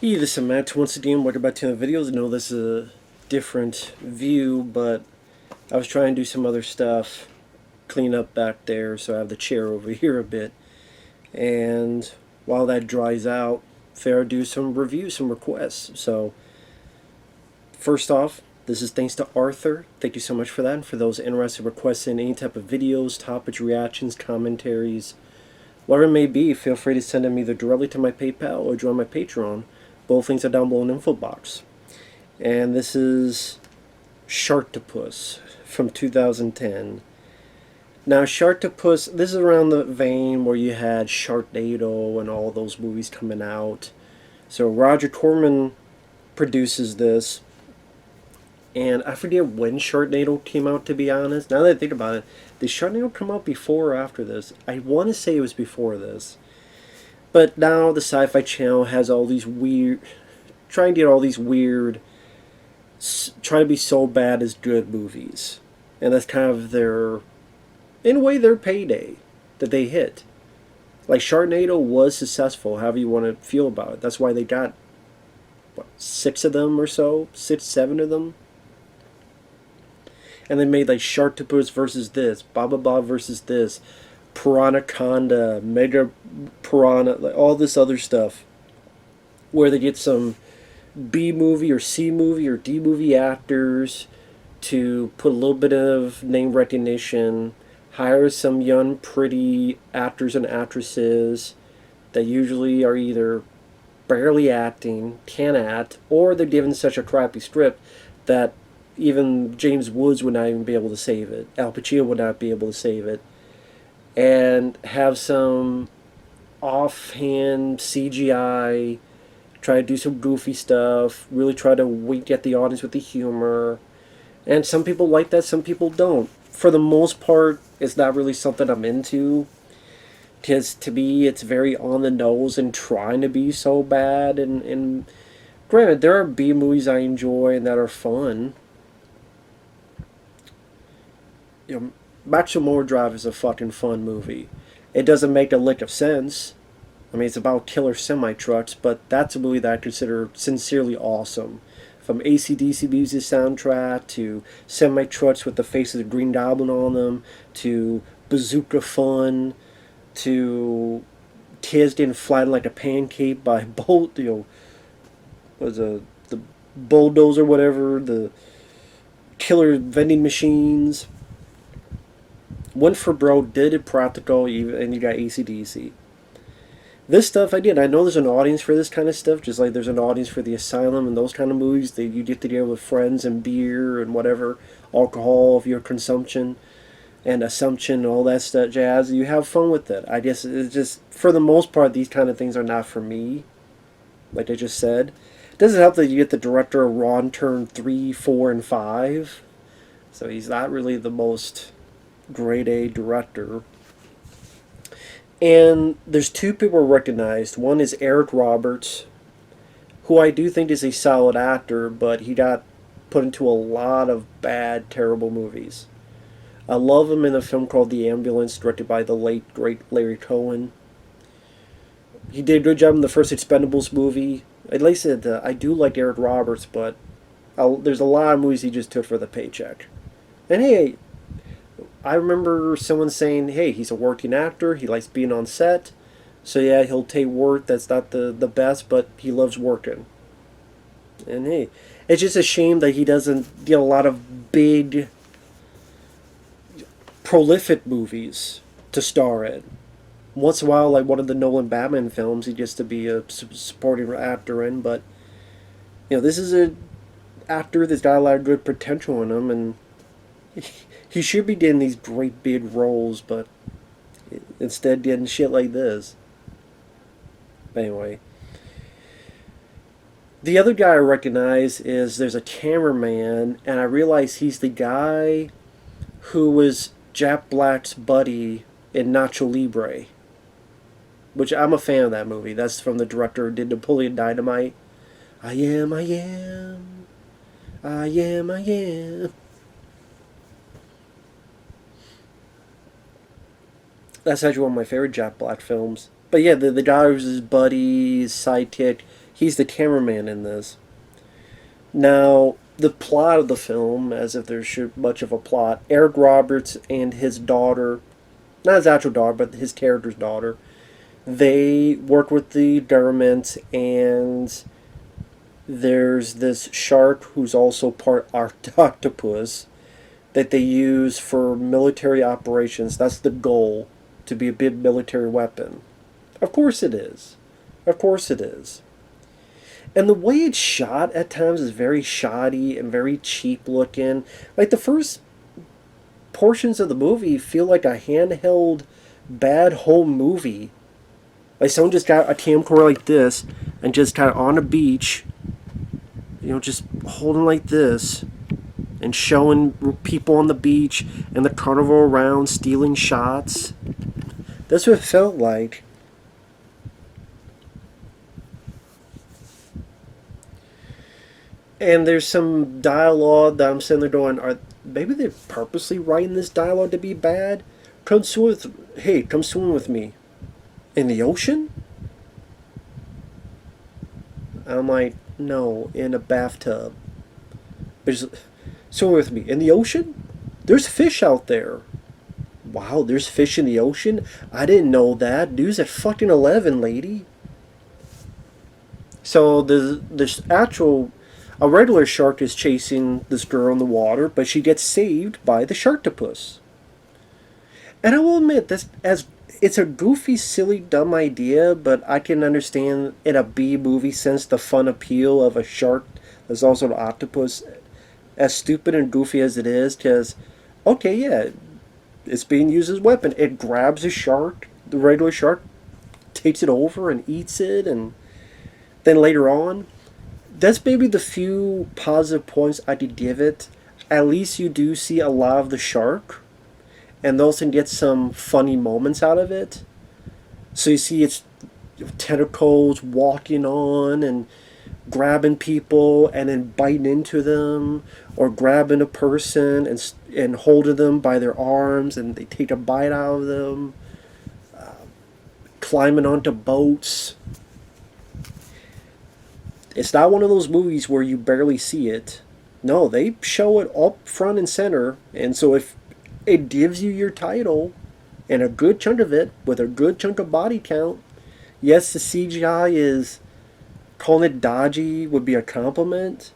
Hey, this is Matt. Once again, welcome back to the videos. I know this is a different view, but I was trying to do some other stuff, clean up back there, so I have the chair over here a bit. And while that dries out, fair do some reviews, some requests. So, first off, this is thanks to Arthur. Thank you so much for that. And for those interested in requesting any type of videos, topics, reactions, commentaries, whatever it may be, feel free to send them either directly to my PayPal or join my Patreon. Both links are down below in the info box. And this is Sharktopus from 2010. Now, Sharktopus, this is around the vein where you had Sharknado and all those movies coming out. So Roger Corman produces this. And I forget when Sharknado came out, to be honest. Now that I think about it, did Sharknado come out before or after this? I want to say it was before this. But now the SyFy channel has all these weird, trying to get all these weird, trying to be so bad as good movies. And that's kind of their, in a way, their payday that they hit. Like Sharknado was successful, however you want to feel about it. That's why they got, what, 6 of them or so? 6, 7 of them? And they made like Sharktopus versus this, Baba Baba versus this, Piranhaconda, Mega Piranha, like all this other stuff, where they get some B movie or C movie or D movie actors to put a little bit of name recognition, hire some young, pretty actors and actresses that usually are either barely acting, can act, or they're given such a crappy script that even James Woods would not even be able to save it. Al Pacino would not be able to save it. And have some offhand CGI, try to do some goofy stuff, really try to wink at the audience with the humor. And some people like that, some people don't. For the most part, it's not really something I'm into. Because to me, it's very on the nose and trying to be so bad. And granted, there are B movies I enjoy and that are fun. You know, Maximum Overdrive is a fucking fun movie. It doesn't make a lick of sense. I mean, it's about killer semi-trucks, but that's a movie that I consider sincerely awesome. From AC/DC music soundtrack, to semi-trucks with the face of the Green Goblin on them, to bazooka fun, to kids getting flattened like a pancake by the bulldozer, whatever, the killer vending machines. Went for broke, did it practical, and you got AC/DC. This stuff I did. I know there's an audience for this kind of stuff, just like there's an audience for The Asylum and those kind of movies that you get together with friends and beer and whatever, alcohol of your consumption and assumption and all that stuff, jazz. You have fun with it. I guess it's just, for the most part, these kind of things are not for me, like I just said. It doesn't help that you get the director of Ron Turn 3, 4, and 5, so he's not really the most grade A director. And there's 2 people recognized. One is Eric Roberts, who I do think is a solid actor, but he got put into a lot of bad, terrible movies. I love him in a film called The Ambulance, directed by the late, great Larry Cohen. He did a good job in the first Expendables movie. At least I do like Eric Roberts, but there's a lot of movies he just took for the paycheck. And hey, I remember someone saying, hey, he's a working actor, he likes being on set, so yeah, he'll take work that's not the best, but he loves working. And hey, it's just a shame that he doesn't get a lot of big, prolific movies to star in. Once in a while, like one of the Nolan Batman films, he gets to be a supporting actor in, but, this is an actor that's got a lot of good potential in him, and he should be getting these great big roles, but instead getting shit like this. But anyway. The other guy I recognize is there's a cameraman, and I realize he's the guy who was Jack Black's buddy in Nacho Libre, which I'm a fan of that movie. That's from the director who did Napoleon Dynamite. I am, I am, I am, I am. That's actually one of my favorite Jack Black films. But yeah, the guy was his buddy, his sidekick. He's the cameraman in this. Now, the plot of the film, as if there's much of a plot, Eric Roberts and his daughter, not his actual daughter, but his character's daughter, they work with the government, and there's this shark who's also part octopus that they use for military operations. That's the goal, to be a big military weapon. Of course it is. Of course it is. And the way it's shot at times is very shoddy and very cheap looking. Like the first portions of the movie feel like a handheld bad home movie. Like someone just got a camcorder like this and just kind of on a beach, just holding like this and showing people on the beach and the carnival around stealing shots. That's what it felt like. And there's some dialogue that I'm sitting there going, maybe they're purposely writing this dialogue to be bad? Come swim with me. In the ocean? I'm like, no, in a bathtub. Swim with me. In the ocean? There's fish out there. Wow, there's fish in the ocean? I didn't know that. Dude's at fucking 11, lady. So this actual... A regular shark is chasing this girl in the water, but she gets saved by the Sharktopus. And I will admit, it's a goofy, silly, dumb idea, but I can understand in a B-movie sense the fun appeal of a shark that's also an octopus. As stupid and goofy as it is, because, okay, yeah, it's being used as a weapon. It grabs a shark, the regular shark, takes it over and eats it, and then later on... That's maybe the few positive points I could give it. At least you do see a lot of the shark, and those can get some funny moments out of it. So you see its tentacles walking on and grabbing people and then biting into them, or grabbing a person and holding them by their arms and they take a bite out of them, climbing onto boats. It's not one of those movies where you barely see it. No, they show it up front and center. And so if it gives you your title and a good chunk of it with a good chunk of body count, yes, the CGI is... Calling it dodgy would be a compliment.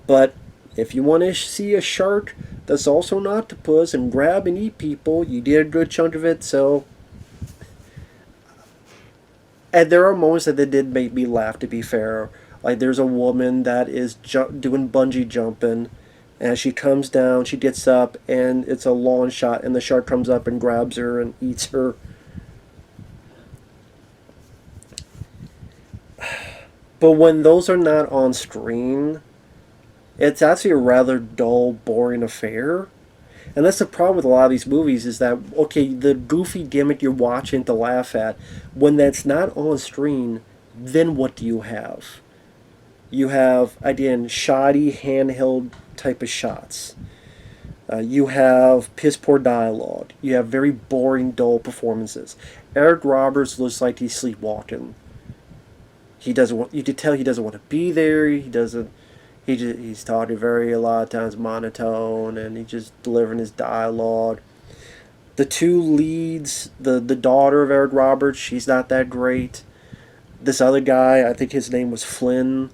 But if you want to see a shark that's also an octopus and grab and eat people, you did a good chunk of it. So... And there are moments that they did make me laugh, to be fair. Like there's a woman that is doing bungee jumping, and she comes down, she gets up, and it's a long shot, and the shark comes up and grabs her and eats her. But when those are not on screen, it's actually a rather dull, boring affair. And that's the problem with a lot of these movies, is that, okay, the goofy gimmick you're watching to laugh at, when that's not on screen, then what do you have? You have, again, shoddy, handheld type of shots. You have piss poor dialogue. You have very boring, dull performances. Eric Roberts looks like he's sleepwalking. He doesn't want. You could tell he doesn't want to be there. He doesn't. He's talking a lot of times monotone, and he's just delivering his dialogue. The two leads, the daughter of Eric Roberts, she's not that great. This other guy, I think his name was Flynn,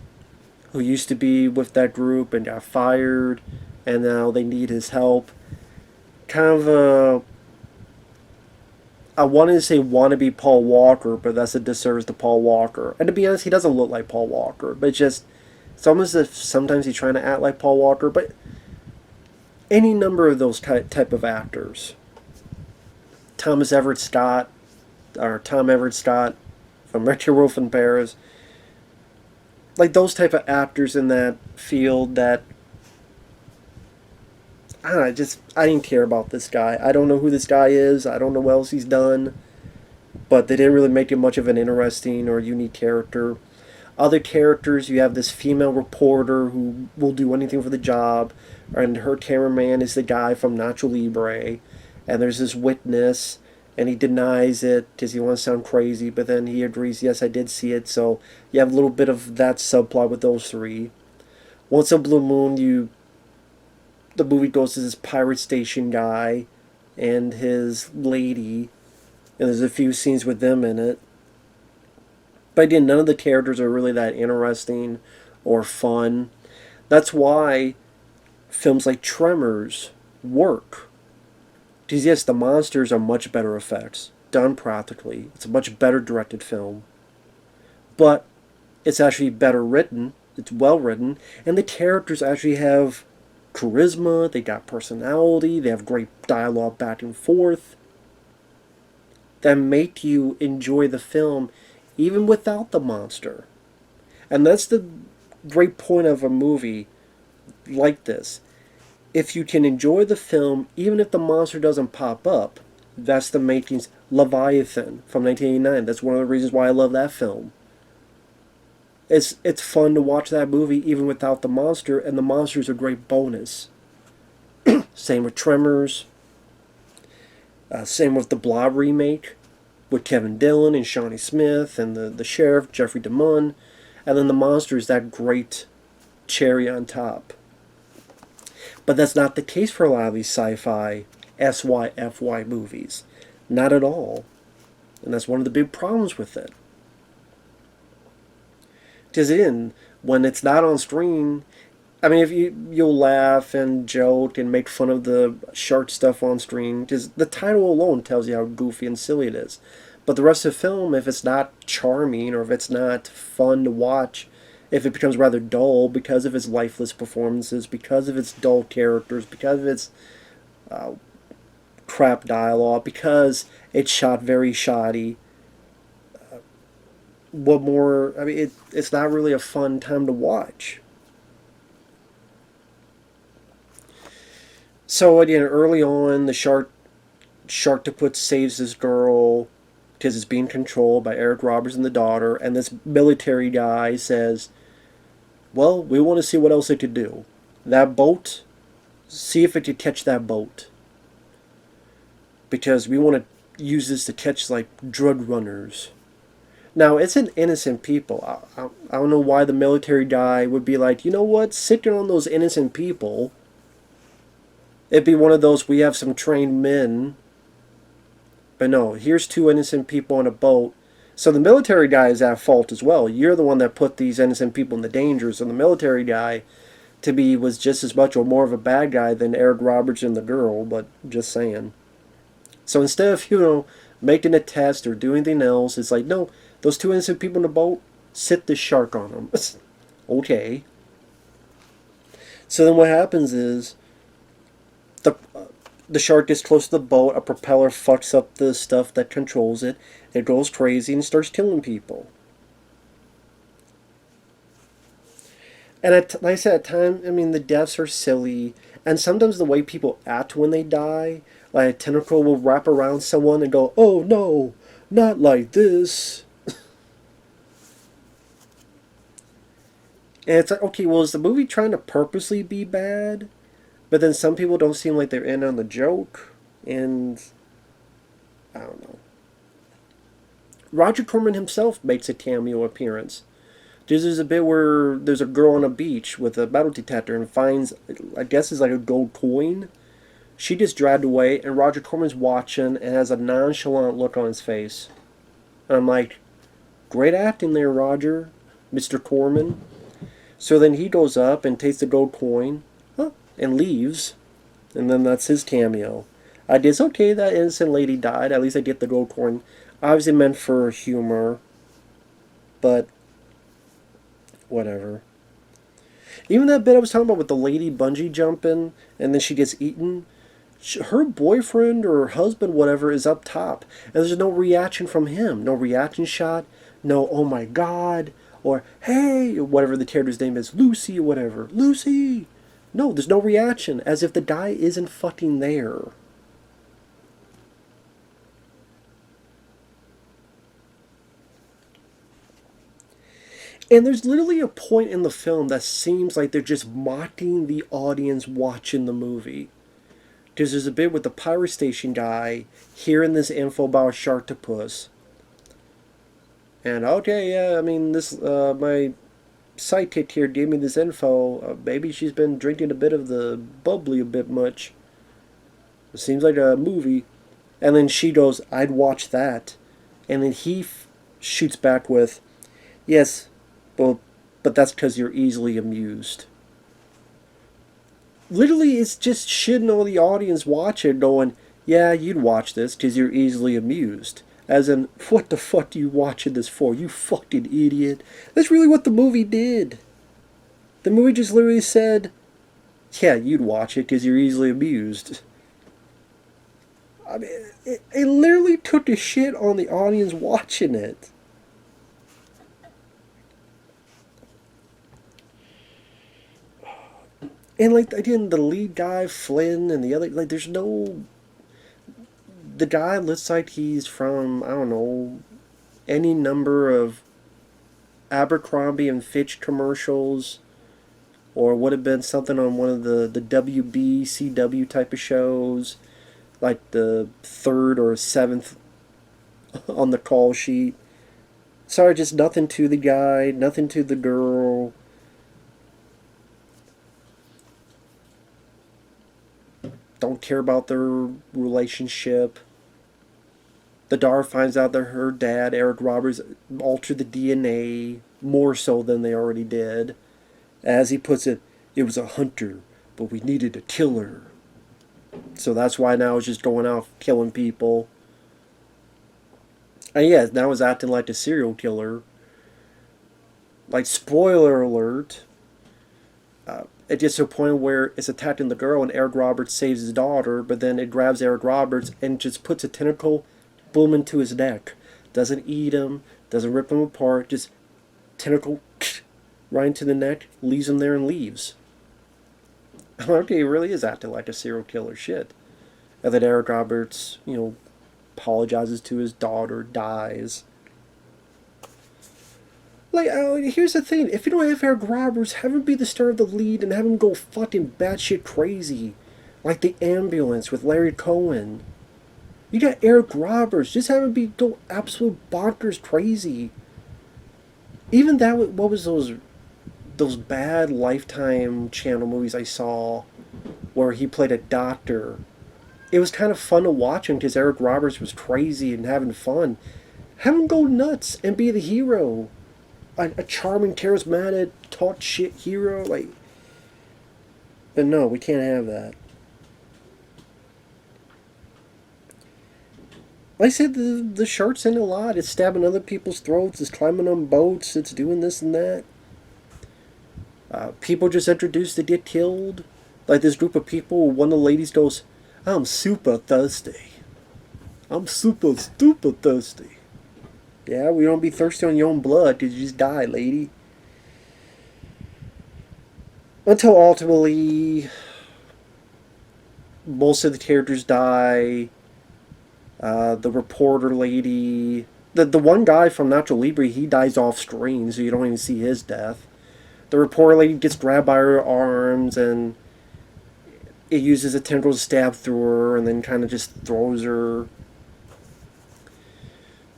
who used to be with that group and got fired, and now they need his help. Kind of a... I wanted to say wannabe Paul Walker, but that's a disservice to Paul Walker. And to be honest, he doesn't look like Paul Walker, but it's almost as if sometimes he's trying to act like Paul Walker, but any number of those type of actors. Tom Everett Scott from Retro Wolf in Paris. Like those type of actors in that field that... I don't know, I didn't care about this guy. I don't know who this guy is. I don't know what else he's done. But they didn't really make him much of an interesting or unique character. Other characters, you have this female reporter who will do anything for the job, and her cameraman is the guy from Nacho Libre, and there's this witness, and he denies it because he wants to sound crazy, but then he agrees, yes, I did see it. So you have a little bit of that subplot with those three. Once a Blue Moon, the movie goes to this pirate station guy and his lady, and there's a few scenes with them in it. But again, none of the characters are really that interesting or fun. That's why films like Tremors work. Because yes, the monsters are much better effects, done practically. It's a much better directed film. But it's actually better written, it's well written, and the characters actually have charisma, they got personality, they have great dialogue back and forth that make you enjoy the film even without the monster. And that's the great point of a movie like this. If you can enjoy the film, even if the monster doesn't pop up, that's the makings. Leviathan from 1989. That's one of the reasons why I love that film. It's fun to watch that movie even without the monster, and the monster's a great bonus. Same with Tremors. Same with the Blob remake with Kevin Dillon and Shawnee Smith and the sheriff, Jeffrey DeMunn. And then the monster is that great cherry on top. But that's not the case for a lot of these sci-fi SYFY movies. Not at all. And that's one of the big problems with it. Because when it's not on screen, I mean, if you'll laugh and joke and make fun of the shark stuff on screen, because the title alone tells you how goofy and silly it is. But the rest of the film, if it's not charming or if it's not fun to watch, if it becomes rather dull because of its lifeless performances, because of its dull characters, because of its crap dialogue, because it's shot very shoddy, what more? I mean, it's not really a fun time to watch. So again, early on, the Sharktopus saves this girl because it's being controlled by Eric Roberts and the daughter, and this military guy says, well, we want to see what else it could do. That boat, see if it could catch that boat. Because we want to use this to catch, like, drug runners. Now, it's an innocent people. I don't know why the military guy would be like, you know what, sitting on those innocent people. It'd be one of those, we have some trained men. But no, here's two innocent people on a boat. So the military guy is at fault as well. You're the one that put these innocent people in the danger. So the military guy, to be, was just as much or more of a bad guy than Eric Roberts and the girl, but just saying. So instead of, making a test or doing anything else, it's like, no, those two innocent people in the boat, sit the shark on them. Okay. So then what happens is, the shark gets close to the boat, a propeller fucks up the stuff that controls it, it goes crazy and starts killing people. And like I said, at times, I mean, the deaths are silly, and sometimes the way people act when they die, like a tentacle will wrap around someone and go, oh no, not like this. And it's like, okay, well, is the movie trying to purposely be bad? But then some people don't seem like they're in on the joke, and I don't know. Roger Corman himself makes a cameo appearance. There's a bit where there's a girl on a beach with a metal detector and finds, I guess it's like a gold coin. She gets dragged away, and Roger Corman's watching and has a nonchalant look on his face. And I'm like, great acting there, Roger, Mr. Corman. So then he goes up and takes the gold coin, and leaves, and then that's his cameo. I did, it's okay that innocent lady died, at least I get the gold coin. Obviously meant for humor, but whatever. Even that bit I was talking about with the lady bungee jumping, and then she gets eaten, her boyfriend or her husband, whatever, is up top, and there's no reaction from him, no reaction shot, no oh my god, or hey, or whatever the character's name is, Lucy or whatever, Lucy! No, there's no reaction, as if the guy isn't fucking there. And there's literally a point in the film that seems like they're just mocking the audience watching the movie. Because there's a bit with the pirate station guy hearing this info about Sharktopus. And okay, yeah, I mean, this, my sidekick here gave me this info. Maybe she's been drinking a bit of the bubbly a bit much. It seems like a movie. And then she goes, I'd watch that. And then he shoots back with, yes, well, but that's because you're easily amused. Literally, it's just shitting on the audience watching, going, yeah, you'd watch this because you're easily amused. As in, what the fuck are you watching this for, you fucking idiot? That's really what the movie did. The movie just literally said, yeah, you'd watch it because you're easily amused. I mean, it literally took a shit on the audience watching it. And, like, again, the lead guy, Flynn, and the other, like, there's no... The guy looks like he's from, I don't know, any number of Abercrombie and Fitch commercials, or would have been something on one of the WB, CW type of shows, like the third or seventh on the call sheet. Sorry, just nothing to the guy, nothing to the girl. Don't care about their relationship. The daughter finds out that her dad, Eric Roberts, altered the DNA more so than they already did. As he puts it, it was a hunter, but we needed a killer. So that's why now he's just going out killing people. And yeah, now he's acting like a serial killer. Like, spoiler alert, it gets to a point where it's attacking the girl and Eric Roberts saves his daughter, but then it grabs Eric Roberts and just puts a tentacle, boom, into his neck. Doesn't eat him, doesn't rip him apart, just tentacle right into the neck, leaves him there and leaves. Okay, he really is acting like a serial killer, shit. And then Eric Roberts, apologizes to his daughter, dies. Like, here's the thing. If you don't have Eric Roberts, have him be the star of the lead and have him go fucking batshit crazy. Like The Ambulance with Larry Cohen. You got Eric Roberts. Just have him go absolute bonkers crazy. Even that, what was those bad Lifetime channel movies I saw where he played a doctor? It was kind of fun to watch him because Eric Roberts was crazy and having fun. Have him go nuts and be the hero. A charming, charismatic, talk shit hero, like. But no, we can't have that. Like I said, the shark's in a lot. It's stabbing other people's throats. It's climbing on boats. It's doing this and that. People just introduced to get killed. Like this group of people. One of the ladies goes, "I'm super thirsty. I'm super stupid thirsty." Yeah, we don't be thirsty on your own blood because you just die, lady. Until ultimately, most of the characters die. The reporter lady, the one guy from Nacho Libre, he dies off screen, so you don't even see his death. The reporter lady gets grabbed by her arms, and it uses a tendril to stab through her, and then kind of just throws her.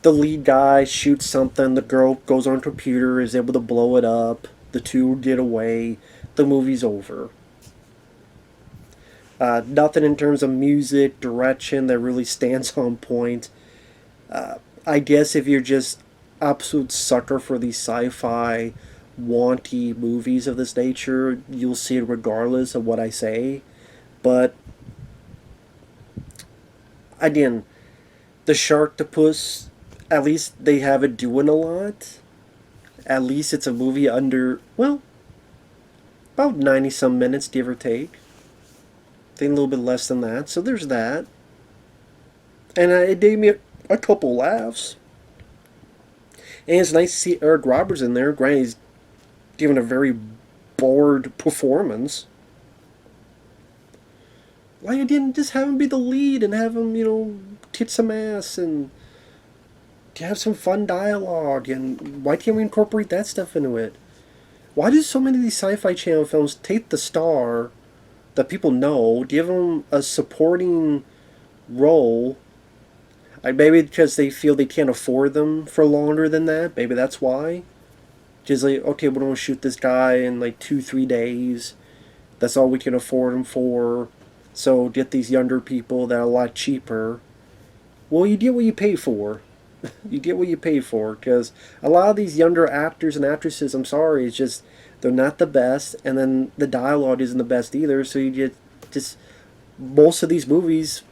The lead guy shoots something, the girl goes on computer, is able to blow it up, the two get away, the movie's over. Nothing in terms of music, direction that really stands on point. I guess if you're just absolute sucker for these sci-fi, wanty movies of this nature, you'll see it regardless of what I say. But, again, the Sharktopus, at least they have it doing a lot. At least it's a movie under, well, about 90 some minutes, give or take. I think a little bit less than that, so there's that. And it gave me a couple laughs. And it's nice to see Eric Roberts in there. Granted, he's giving a very bored performance. Why you didn't just have him be the lead and have him, kick some ass and have some fun dialogue? And why can't we incorporate that stuff into it? Why do so many of these sci-fi channel films take the star that people know. Give them a supporting role. Maybe because they feel they can't afford them for longer than that. Maybe that's why. Just like, okay, we're gonna shoot this guy in like 2-3 days. That's all we can afford him for. So get these younger people that are a lot cheaper. Well, you get what you pay for. You get what you pay for, because a lot of these younger actors and actresses, I'm sorry, it's just they're not the best, and then the dialogue isn't the best either. So you get just most of these movies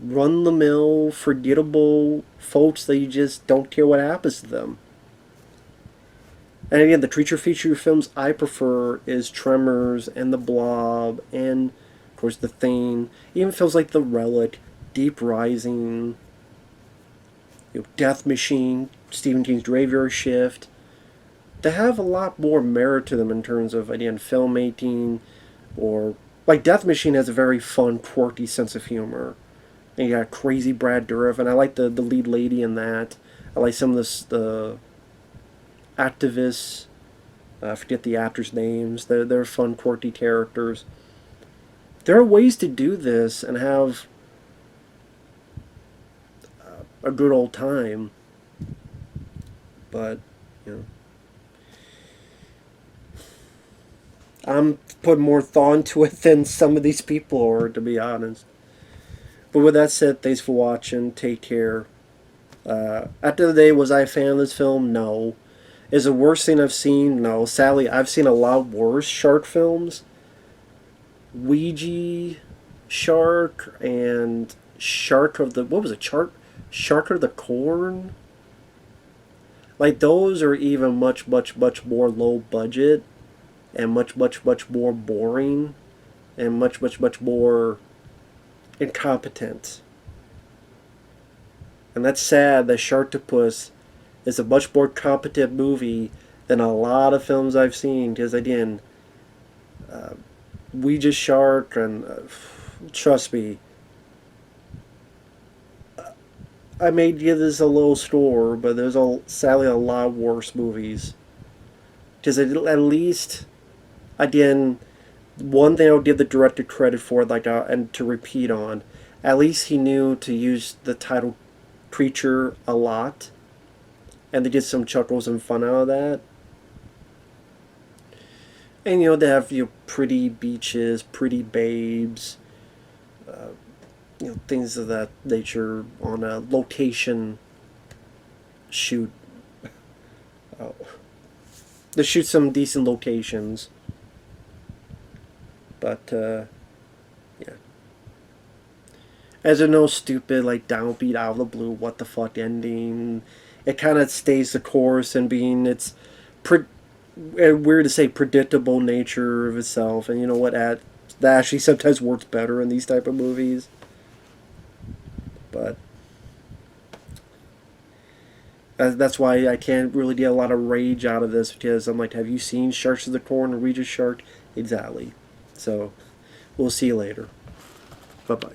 run the mill, forgettable folks that you just don't care what happens to them. And again, the creature feature films I prefer is Tremors and The Blob and of course The Thing. Even films like The Relic, Deep Rising, Death Machine, Stephen King's Graveyard Shift. They have a lot more merit to them in terms of, again, filmmaking, or like Death Machine has a very fun, quirky sense of humor. And you got crazy Brad Dourif, and I like the lead lady in that. I like some of the activists. I forget the actors' names. They're fun, quirky characters. There are ways to do this and have a good old time, but I'm putting more thought into it than some of these people are, to be honest. But with that said, thanks for watching. Take care. At the end of the day, was I a fan of this film? No. Is it the worst thing I've seen? No. Sadly, I've seen a lot worse shark films. Ouija Shark and Shark of the... What was it? Shark of the Corn? Like, those are even much, much, much more low budget and much, much, much more boring and much, much, much more incompetent. And that's sad that Sharktopus is a much more competent movie than a lot of films I've seen. Because again, Ouija Shark, and trust me, I may give this a low score, but there's sadly a lot worse movies. Because at least, again, one thing I'll give the director credit for, and to repeat on, at least he knew to use the title creature a lot, and to get some chuckles and fun out of that. And they have pretty beaches, pretty babes, things of that nature on a location shoot. Oh. They shoot some decent locations. But, yeah. As a no stupid, downbeat, out of the blue, what the fuck ending, it kind of stays the course and being its, weird to say, predictable nature of itself. And you know what, that actually sometimes works better in these type of movies. But that's why I can't really get a lot of rage out of this, because I'm like, have you seen Sharks of the Corn or Regis Shark? Exactly. So, we'll see you later. Bye-bye.